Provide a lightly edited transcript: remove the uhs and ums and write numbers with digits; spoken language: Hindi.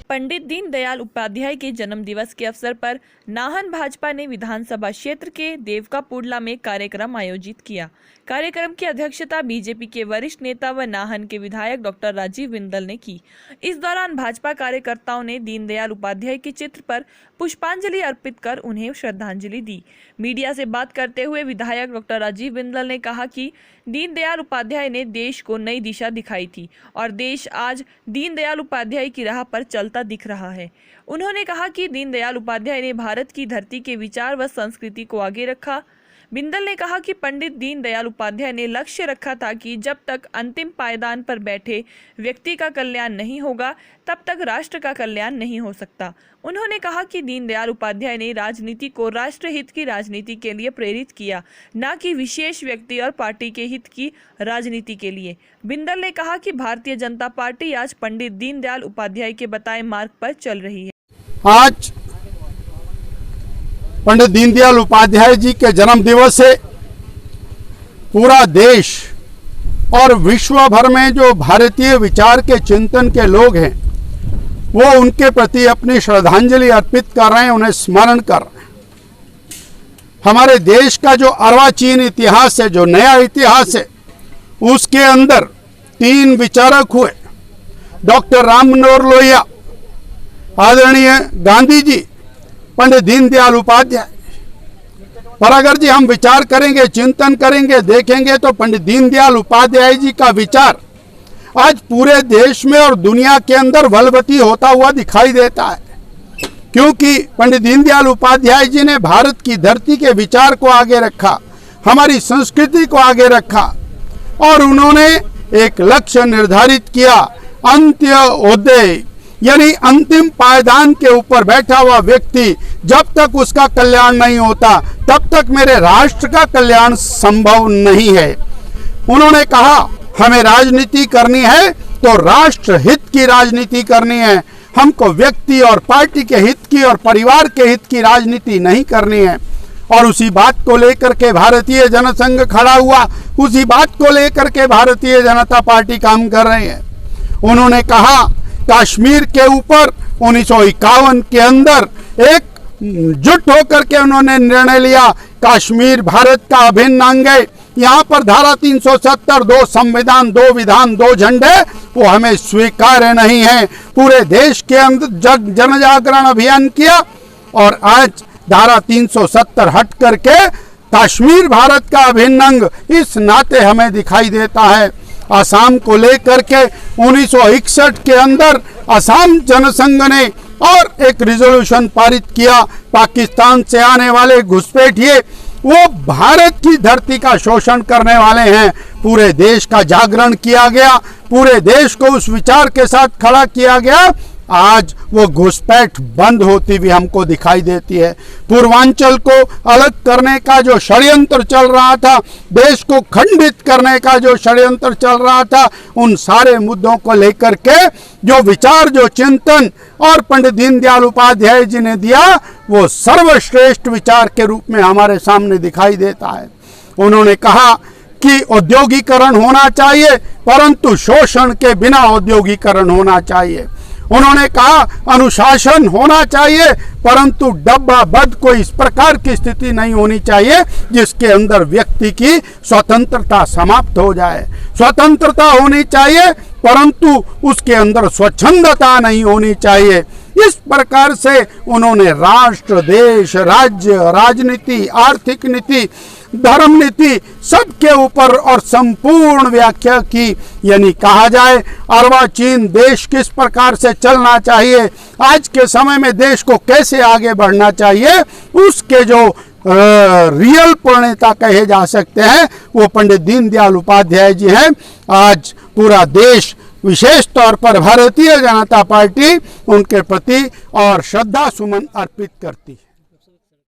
पंडित दीनदयाल उपाध्याय के जन्म दिवस के अवसर पर नाहन भाजपा ने विधानसभा क्षेत्र के देवकापुरला में कार्यक्रम आयोजित किया। कार्यक्रम की अध्यक्षता बीजेपी के वरिष्ठ नेता व नाहन के विधायक डॉक्टर राजीव बिंदल ने की। इस दौरान भाजपा कार्यकर्ताओं ने दीनदयाल उपाध्याय के चित्र पर पुष्पांजलि अर्पित कर उन्हें श्रद्धांजलि दी। मीडिया से बात करते हुए विधायक डॉक्टर राजीव बिंदल ने कहा कि दीनदयाल उपाध्याय ने देश को नई दिशा दिखाई थी और देश आज दीनदयाल उपाध्याय की राह पर चलता दिख रहा है। उन्होंने कहा कि दीनदयाल उपाध्याय ने भारत की धरती के विचार व संस्कृति को आगे रखा। बिंदल ने कहा कि पंडित दीनदयाल उपाध्याय ने लक्ष्य रखा था कि जब तक अंतिम पायदान पर बैठे व्यक्ति का कल्याण नहीं होगा तब तक राष्ट्र का कल्याण नहीं हो सकता। उन्होंने कहा कि दीनदयाल उपाध्याय ने राजनीति को राष्ट्रहित की राजनीति के लिए प्रेरित किया, न कि विशेष व्यक्ति और पार्टी के हित की राजनीति के लिए। बिंदल ने कहा कि भारतीय जनता पार्टी आज पंडित दीनदयाल उपाध्याय के बताए मार्ग पर चल रही है। आज पंडित दीनदयाल उपाध्याय जी के जन्म दिवस से पूरा देश और विश्व भर में जो भारतीय विचार के चिंतन के लोग हैं वो उनके प्रति अपनी श्रद्धांजलि अर्पित कर रहे हैं, उन्हें स्मरण कर रहे हैं। हमारे देश का जो अर्वाचीन इतिहास है, जो नया इतिहास है, उसके अंदर 3 विचारक हुए, डॉक्टर राम मनोहर लोहिया, आदरणीय गांधी जी, पंडित दीनदयाल उपाध्याय। पर अगर जी हम विचार करेंगे, चिंतन करेंगे, देखेंगे तो पंडित दीनदयाल उपाध्याय जी का विचार आज पूरे देश में और दुनिया के अंदर बलवती होता हुआ दिखाई देता है, क्योंकि पंडित दीनदयाल उपाध्याय जी ने भारत की धरती के विचार को आगे रखा, हमारी संस्कृति को आगे रखा और उन्होंने एक लक्ष्य निर्धारित किया, अंत्योदय यानी अंतिम पायदान के ऊपर बैठा हुआ व्यक्ति जब तक उसका कल्याण नहीं होता तब तक मेरे राष्ट्र का कल्याण संभव नहीं है। उन्होंने कहा हमें राजनीति करनी है तो राष्ट्र हित की राजनीति करनी है, हमको व्यक्ति और पार्टी के हित की और परिवार के हित की राजनीति नहीं करनी है। और उसी बात को लेकर के भारतीय जनसंघ खड़ा हुआ, उसी बात को लेकर के भारतीय जनता पार्टी काम कर रही है। उन्होंने कहा कश्मीर के ऊपर 1951 के अंदर एकजुट होकर के उन्होंने निर्णय लिया, कश्मीर भारत का अभिन्न अंग है, यहाँ पर धारा 370, 2 संविधान, 2 विधान, 2 झंडे, वो हमें स्वीकार्य नहीं है। पूरे देश के अंदर जन जागरण अभियान किया और आज धारा 370 हट करके कश्मीर भारत का अभिन्न अंग इस नाते हमें दिखाई देता है। असम को लेकर के 1961 के अंदर असम जनसंघ ने और एक रिजोल्यूशन पारित किया, पाकिस्तान से आने वाले घुसपैठिए वो भारत की धरती का शोषण करने वाले हैं। पूरे देश का जागरण किया गया, पूरे देश को उस विचार के साथ खड़ा किया गया। आज वो घुसपैठ बंद होती भी हमको दिखाई देती है। पूर्वांचल को अलग करने का जो षड्यंत्र चल रहा था, देश को खंडित करने का जो षड्यंत्र चल रहा था, उन सारे मुद्दों को लेकर के जो विचार, जो चिंतन और पंडित दीनदयाल उपाध्याय जी ने दिया वो सर्वश्रेष्ठ विचार के रूप में हमारे सामने दिखाई देता है। उन्होंने कहा कि औद्योगिकरण होना चाहिए परंतु शोषण के बिना औद्योगिकरण होना चाहिए। उन्होंने कहा अनुशासन होना चाहिए परंतु डब्बाबंद कोई इस प्रकार की स्थिति नहीं होनी चाहिए जिसके अंदर व्यक्ति की स्वतंत्रता समाप्त हो जाए। स्वतंत्रता होनी चाहिए परंतु उसके अंदर स्वच्छंदता नहीं होनी चाहिए। इस प्रकार से उन्होंने राष्ट्र, देश, राज्य, राजनीति, आर्थिक नीति, धर्म नीति सबके ऊपर और संपूर्ण व्याख्या की। यानी कहा जाए अर्वाचीन देश किस प्रकार से चलना चाहिए, आज के समय में देश को कैसे आगे बढ़ना चाहिए, उसके जो रियल प्रणेता कहे जा सकते हैं वो पंडित दीनदयाल उपाध्याय जी हैं। आज पूरा देश, विशेष तौर पर भारतीय जनता पार्टी उनके प्रति और श्रद्धा सुमन अर्पित करती है।